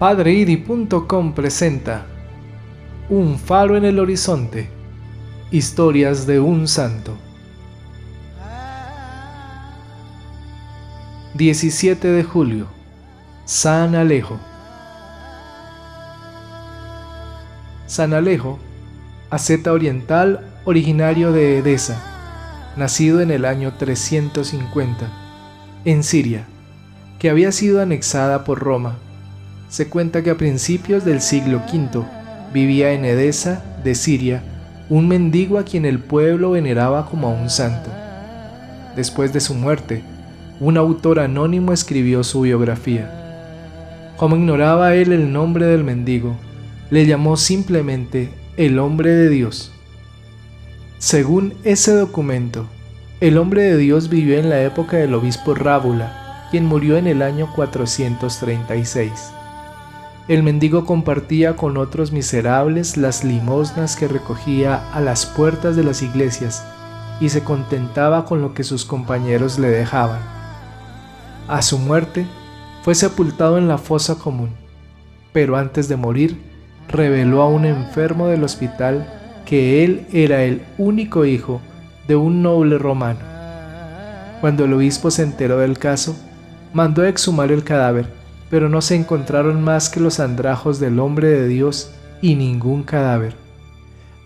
PadreIdi.com presenta Un faro en el horizonte. Historias de un santo. 17 de julio. San Alejo. San Alejo, asceta oriental originario de Edesa, nacido en el año 350, en Siria, que había sido anexada por Roma. Se cuenta que a principios del siglo V vivía en Edesa de Siria un mendigo a quien el pueblo veneraba como a un santo. Después de su muerte, un autor anónimo escribió su biografía. Como ignoraba él el nombre del mendigo, le llamó simplemente el hombre de Dios. Según ese documento, el hombre de Dios vivió en la época del obispo Rábula, quien murió en el año 436. El mendigo compartía con otros miserables las limosnas que recogía a las puertas de las iglesias y se contentaba con lo que sus compañeros le dejaban. A su muerte, fue sepultado en la fosa común, pero antes de morir, reveló a un enfermo del hospital que él era el único hijo de un noble romano. Cuando el obispo se enteró del caso, mandó a exhumar el cadáver, pero no se encontraron más que los andrajos del hombre de Dios y ningún cadáver.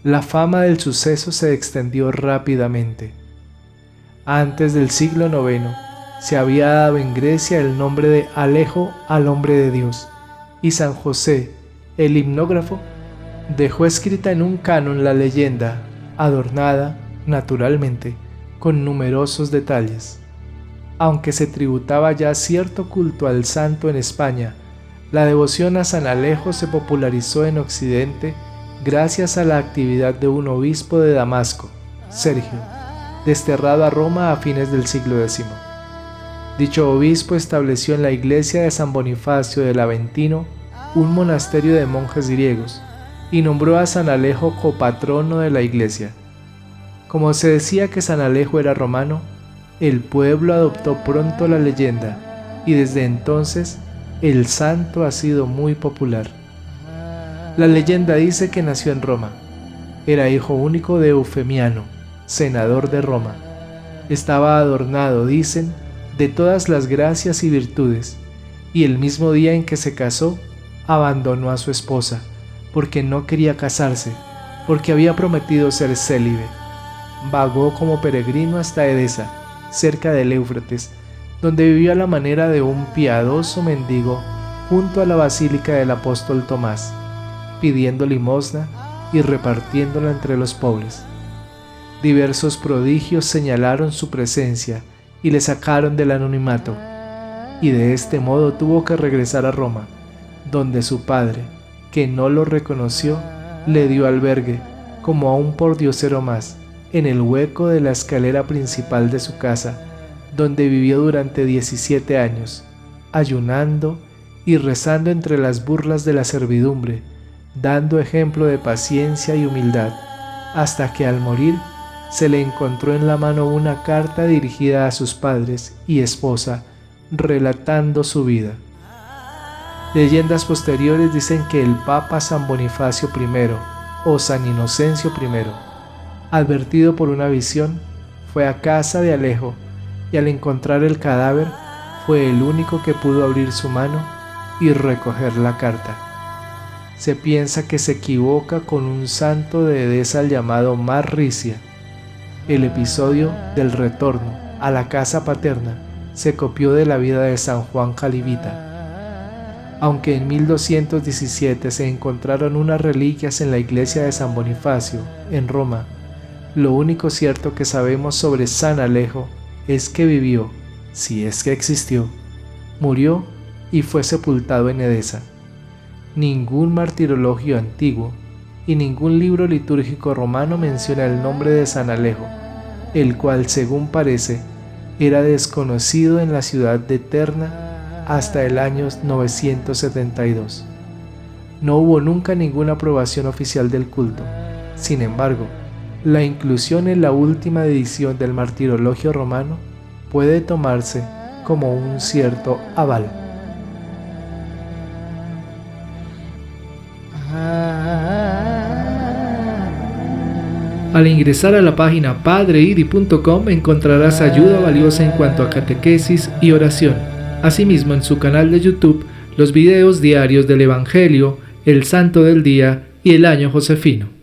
La fama del suceso se extendió rápidamente. Antes del siglo IX, se había dado en Grecia el nombre de Alejo al hombre de Dios, y San José, el himnógrafo, dejó escrita en un canon la leyenda, adornada, naturalmente, con numerosos detalles. Aunque se tributaba ya cierto culto al santo en España, la devoción a San Alejo se popularizó en Occidente gracias a la actividad de un obispo de Damasco, Sergio, desterrado a Roma a fines del siglo X. Dicho obispo estableció en la iglesia de San Bonifacio del Aventino un monasterio de monjes griegos y nombró a San Alejo copatrono de la iglesia. Como se decía que San Alejo era romano, el pueblo adoptó pronto la leyenda y desde entonces el santo ha sido muy popular. La leyenda dice que nació en Roma. Era hijo único de Eufemiano, senador de Roma. Estaba adornado, dicen, de todas las gracias y virtudes, y el mismo día en que se casó, abandonó a su esposa, porque no quería casarse, porque había prometido ser célibe. Vagó como peregrino hasta Edesa, cerca del Éufrates, donde vivió a la manera de un piadoso mendigo junto a la basílica del apóstol Tomás, pidiendo limosna y repartiéndola entre los pobres. Diversos prodigios señalaron su presencia y le sacaron del anonimato, y de este modo tuvo que regresar a Roma, donde su padre, que no lo reconoció, le dio albergue como a un pordiosero más, en el hueco de la escalera principal de su casa, donde vivió durante 17 años, ayunando y rezando entre las burlas de la servidumbre, dando ejemplo de paciencia y humildad, hasta que al morir se le encontró en la mano una carta dirigida a sus padres y esposa, relatando su vida. Leyendas posteriores dicen que el Papa San Bonifacio I o San Inocencio I, advertido por una visión, fue a casa de Alejo y al encontrar el cadáver fue el único que pudo abrir su mano y recoger la carta. Se piensa que se equivoca con un santo de Edesa llamado Marricia. El episodio del retorno a la casa paterna se copió de la vida de San Juan Calibita. Aunque en 1217 se encontraron unas reliquias en la iglesia de San Bonifacio, en Roma, lo único cierto que sabemos sobre San Alejo es que vivió, si es que existió, murió y fue sepultado en Edesa. Ningún martirologio antiguo y ningún libro litúrgico romano menciona el nombre de San Alejo, el cual, según parece, era desconocido en la ciudad de Terna hasta el año 972. No hubo nunca ninguna aprobación oficial del culto. Sin embargo, la inclusión en la última edición del Martirologio Romano puede tomarse como un cierto aval. Al ingresar a la página padreidi.com encontrarás ayuda valiosa en cuanto a catequesis y oración. Asimismo, en su canal de YouTube, los videos diarios del Evangelio, el Santo del Día y el Año Josefino.